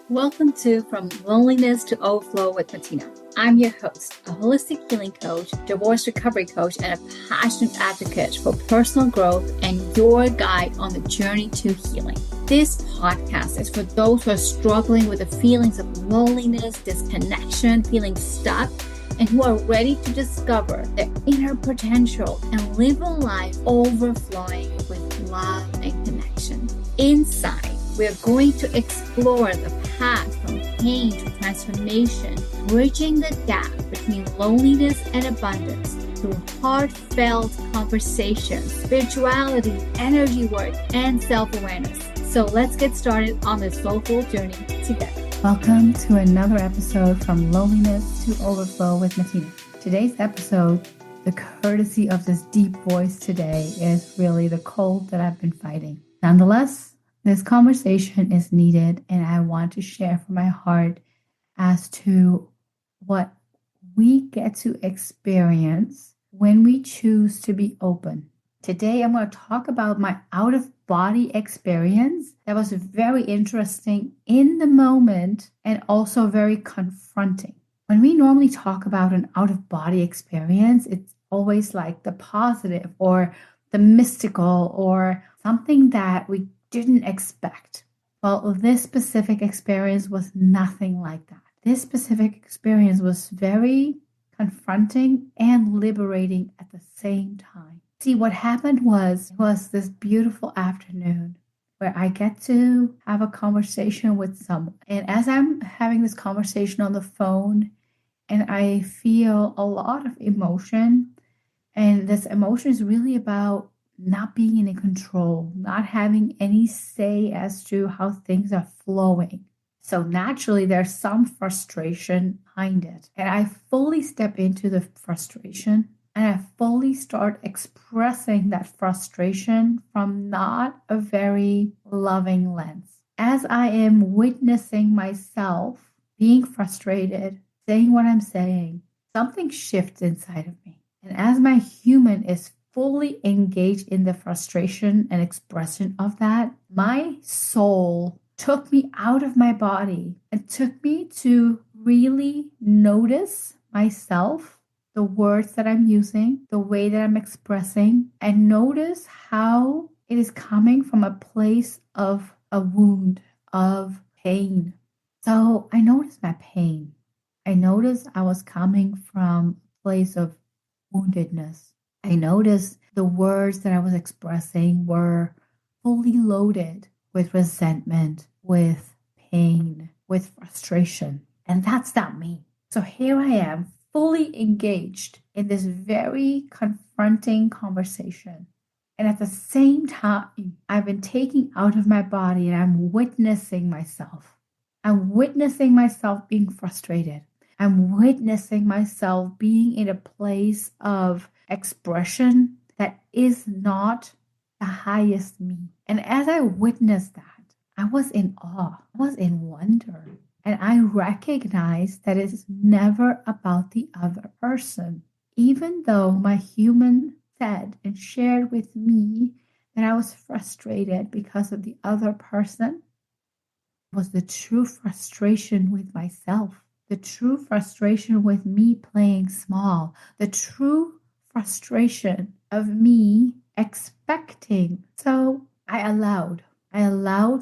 Welcome to From Loneliness to Overflow with Matina. I'm your host, a holistic healing coach, divorce recovery coach, and a passionate advocate for personal growth and your guide on the journey to healing. This podcast is for those who are struggling with the feelings of loneliness, disconnection, feeling stuck, and who are ready to discover their inner potential and live a life overflowing with love and connection. Inside, we are going to explore the path from pain to transformation, bridging the gap between loneliness and abundance through heartfelt conversations, spirituality, energy work, and self-awareness. So let's get started on this soulful journey together. Welcome to another episode from Loneliness to Overflow with Matina. Today's episode, the courtesy of this deep voice today, is really the cold that I've been fighting. Nonetheless, this conversation is needed, and I want to share from my heart as to what we get to experience when we choose to be open. Today, I'm going to talk about my out-of-body experience that was very interesting in the moment and also very confronting. When we normally talk about an out-of-body experience, it's always like the positive or the mystical or something that we didn't expect. Well, this specific experience was nothing like that. This specific experience was very confronting and liberating at the same time. See, what happened was this beautiful afternoon where I get to have a conversation with someone. And as I'm having this conversation on the phone, and I feel a lot of emotion, and this emotion is really about not being in control, not having any say as to how things are flowing. So naturally, there's some frustration behind it. And I fully step into the frustration and I fully start expressing that frustration from not a very loving lens. As I am witnessing myself being frustrated, saying what I'm saying, something shifts inside of me. And as my human is fully engaged in the frustration and expression of that, my soul took me out of my body and took me to really notice myself, the words that I'm using, the way that I'm expressing, and notice how it is coming from a place of a wound, of pain. So I noticed my pain. I noticed I was coming from a place of woundedness. I noticed the words that I was expressing were fully loaded with resentment, with pain, with frustration. And that's not me. So here I am, fully engaged in this very confronting conversation. And at the same time, I've been taken out of my body and I'm witnessing myself. I'm witnessing myself being frustrated. I'm witnessing myself being in a place of expression that is not the highest me. And as I witnessed that, I was in awe, I was in wonder, and I recognized that it is never about the other person. Even though my human said and shared with me that I was frustrated because of the other person, it was the true frustration with myself. The true frustration with me playing small, the true frustration of me expecting. So I allowed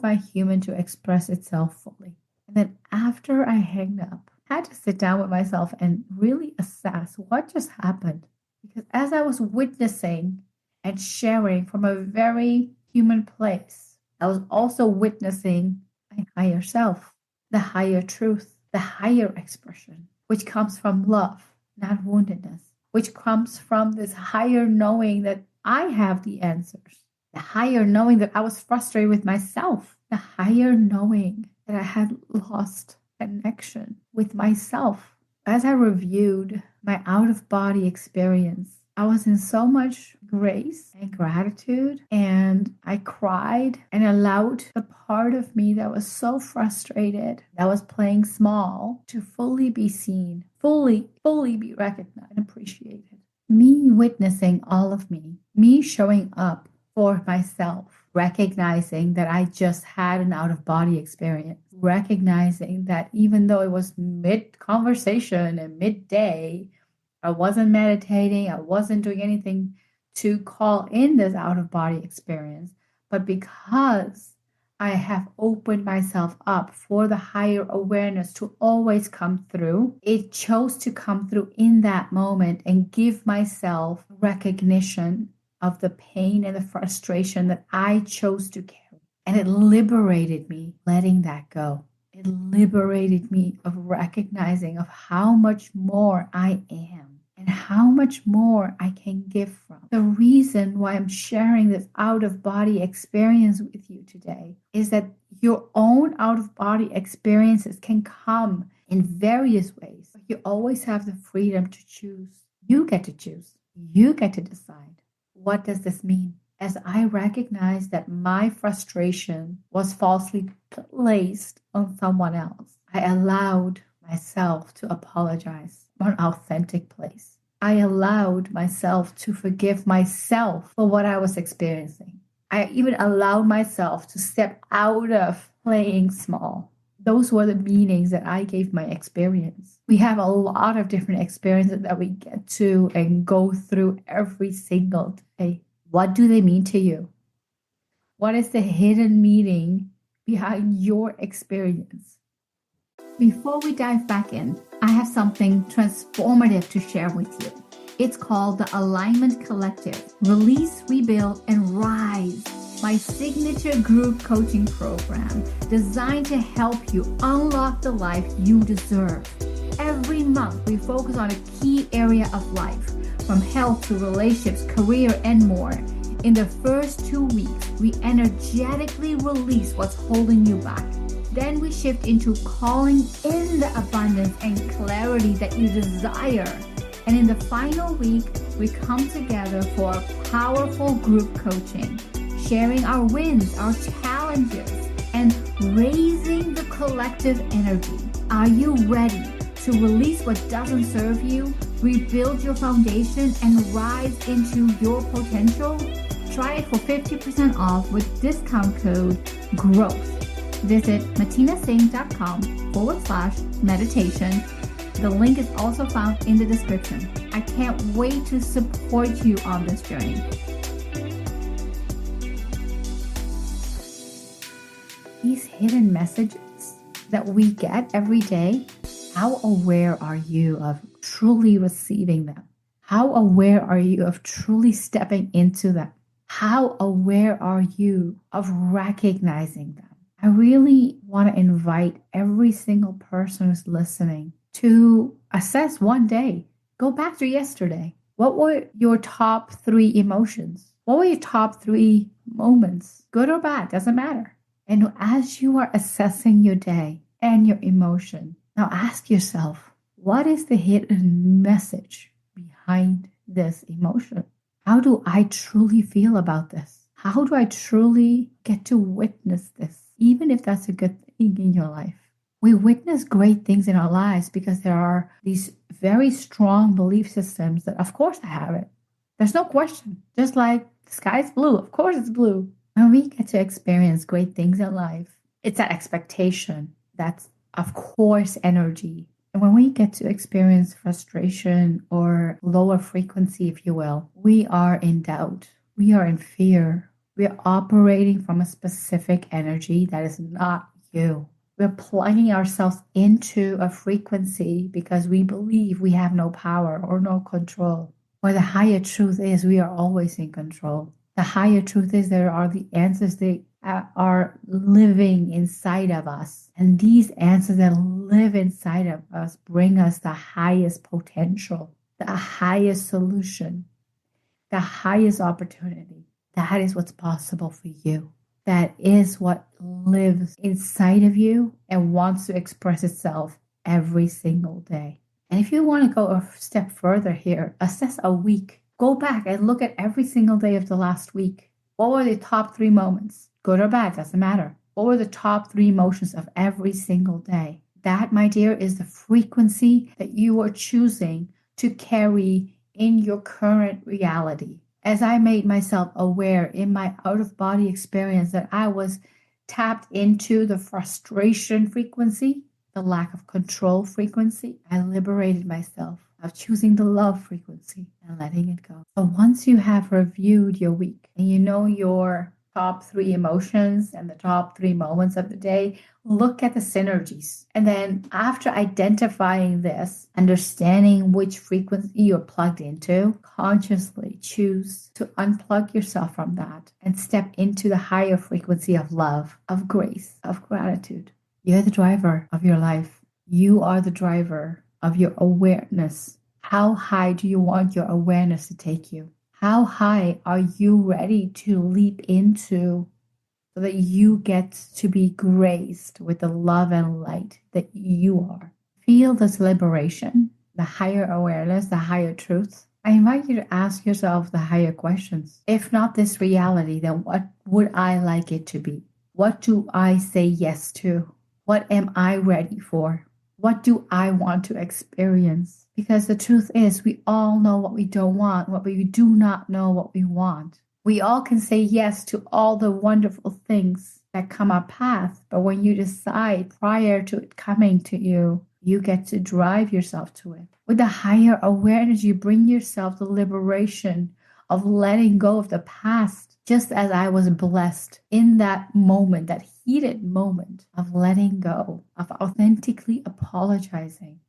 my human to express itself fully. And then after I hanged up, I had to sit down with myself and really assess what just happened. Because as I was witnessing and sharing from a very human place, I was also witnessing my higher self, the higher truth, the higher expression, which comes from love, not woundedness, which comes from this higher knowing that I have the answers, the higher knowing that I was frustrated with myself, the higher knowing that I had lost connection with myself. As I reviewed my out-of-body experience, I was in so much grace and gratitude, and I cried and allowed the part of me that was so frustrated, that was playing small, to fully be seen, fully be recognized and appreciated. Me witnessing all of me showing up for myself, recognizing that I just had an out-of-body experience, recognizing that even though it was mid-conversation and midday, I wasn't meditating, I wasn't doing anything to call in this out-of-body experience, but because I have opened myself up for the higher awareness to always come through, it chose to come through in that moment and give myself recognition of the pain and the frustration that I chose to carry. And it liberated me letting that go. It liberated me of recognizing of how much more I am and how much more I can give from. The reason why I'm sharing this out-of-body experience with you today is that your own out-of-body experiences can come in various ways. You always have the freedom to choose. You get to choose. You get to decide. What does this mean? As I recognize that my frustration was falsely placed on someone else, I allowed myself to apologize from an authentic place. I allowed myself to forgive myself for what I was experiencing. I even allowed myself to step out of playing small. Those were the meanings that I gave my experience. We have a lot of different experiences that we get to and go through every single day. What do they mean to you? What is the hidden meaning behind your experience? Before we dive back in, I have something transformative to share with you. It's called the Alignment Collective. Release, Rebuild, and Rise. My signature group coaching program designed to help you unlock the life you deserve. Every month, we focus on a key area of life, from health to relationships, career, and more. In the first 2 weeks, we energetically release what's holding you back. Then we shift into calling in the abundance and clarity that you desire. And in the final week, we come together for a powerful group coaching, sharing our wins, our challenges, and raising the collective energy. Are you ready to release what doesn't serve you, rebuild your foundation, and rise into your potential? Try it for 50% off with discount code GROWTH. Visit matinasingh.com/meditation. The link is also found in the description. I can't wait to support you on this journey. These hidden messages that we get every day, how aware are you of truly receiving them? How aware are you of truly stepping into them? How aware are you of recognizing them? I really want to invite every single person who's listening to assess one day. Go back to yesterday. What were your top 3 emotions? What were your top 3 moments? Good or bad, doesn't matter. And as you are assessing your day and your emotion, now ask yourself, what is the hidden message behind this emotion? How do I truly feel about this? How do I truly get to witness this, even if that's a good thing in your life? We witness great things in our lives because there are these very strong belief systems that, of course, I have it. There's no question. Just like the sky's blue, of course it's blue. When we get to experience great things in life, it's that expectation. That's, of course, energy. And when we get to experience frustration or lower frequency, if you will, we are in doubt. We are in fear. We are operating from a specific energy that is not you. We're plugging ourselves into a frequency because we believe we have no power or no control. Where the higher truth is, we are always in control. The higher truth is there are the answers that are living inside of us. And these answers that live inside of us bring us the highest potential, the highest solution, the highest opportunity. That is what's possible for you. That is what lives inside of you and wants to express itself every single day. And if you want to go a step further here, assess a week. Go back and look at every single day of the last week. What were the top 3 moments? Good or bad, doesn't matter. What were the top 3 emotions of every single day? That, my dear, is the frequency that you are choosing to carry in your current reality. as I made myself aware in my out-of-body experience that I was tapped into the frustration frequency, the lack of control frequency, I liberated myself of choosing the love frequency and letting it go. So once you have reviewed your week and you know your top 3 emotions and the top 3 moments of the day, look at the synergies. And then after identifying this, understanding which frequency you're plugged into, consciously choose to unplug yourself from that and step into the higher frequency of love, of grace, of gratitude. You're the driver of your life. You are the driver of your awareness. How high do you want your awareness to take you? How high are you ready to leap into so that you get to be graced with the love and light that you are? Feel this liberation, the higher awareness, the higher truth. I invite you to ask yourself the higher questions. If not this reality, then what would I like it to be? What do I say yes to? What am I ready for? What do I want to experience? Because the truth is, we all know what we don't want, but we do not know what we want. We all can say yes to all the wonderful things that come our path, but when you decide prior to it coming to you, you get to drive yourself to it. With the higher awareness, you bring yourself the liberation of letting go of the past, just as I was blessed in that moment, that heated moment of letting go, of authentically apologizing,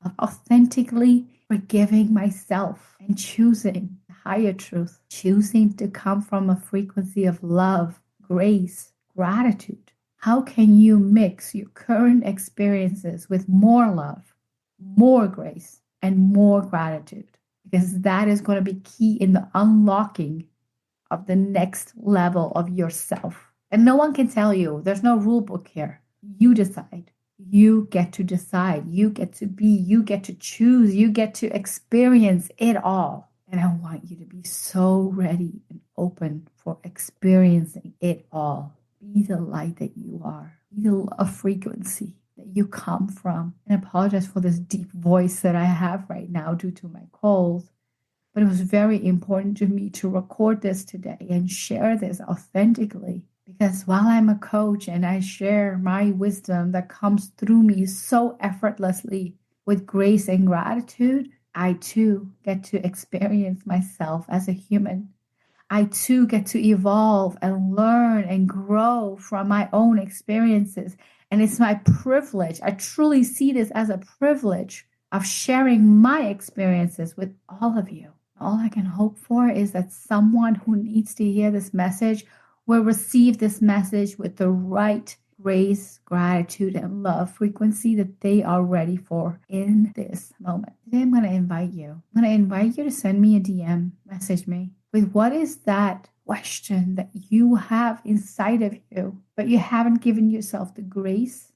of authentically forgiving myself and choosing the higher truth, choosing to come from a frequency of love, grace, gratitude. How can you mix your current experiences with more love, more grace, and more gratitude? Because that is going to be key in the unlocking of the next level of yourself. And no one can tell you. There's no rule book here. You decide. You get to decide. You get to be. You get to choose. You get to experience it all. And I want you to be so ready and open for experiencing it all. Be the light that you are. Be the love frequency that you come from. And I apologize for this deep voice that I have right now due to my cold. But it was very important to me to record this today and share this authentically. Because while I'm a coach and I share my wisdom that comes through me so effortlessly with grace and gratitude, I too get to experience myself as a human. I too get to evolve and learn and grow from my own experiences. And it's my privilege. I truly see this as a privilege of sharing my experiences with all of you. All I can hope for is that someone who needs to hear this message will receive this message with the right grace, gratitude, and love frequency that they are ready for in this moment. Today, I'm going to invite you. To send me a DM, message me with what is that question that you have inside of you, but you haven't given yourself the grace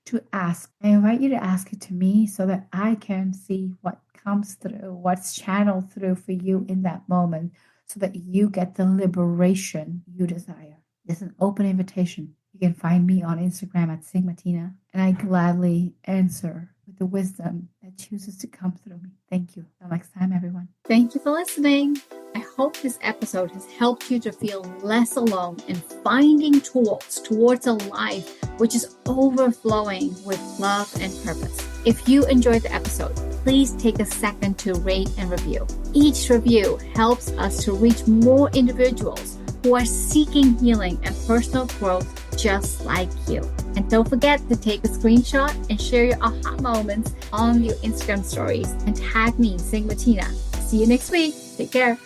to ask. I invite you to ask it to me so that I can see what comes through, what's channeled through for you in that moment, so that you get the liberation you desire. It's an open invitation. You can find me on Instagram at Matina, and I gladly answer with the wisdom that chooses to come through me. Thank you. Until next time, everyone. Thank you for listening. I hope this episode has helped you to feel less alone in finding tools towards a life which is overflowing with love and purpose. If you enjoyed the episode, please take a second to rate and review. Each review helps us to reach more individuals who are seeking healing and personal growth just like you. And don't forget to take a screenshot and share your aha moments on your Instagram stories and tag me, Matina. See you next week. Take care.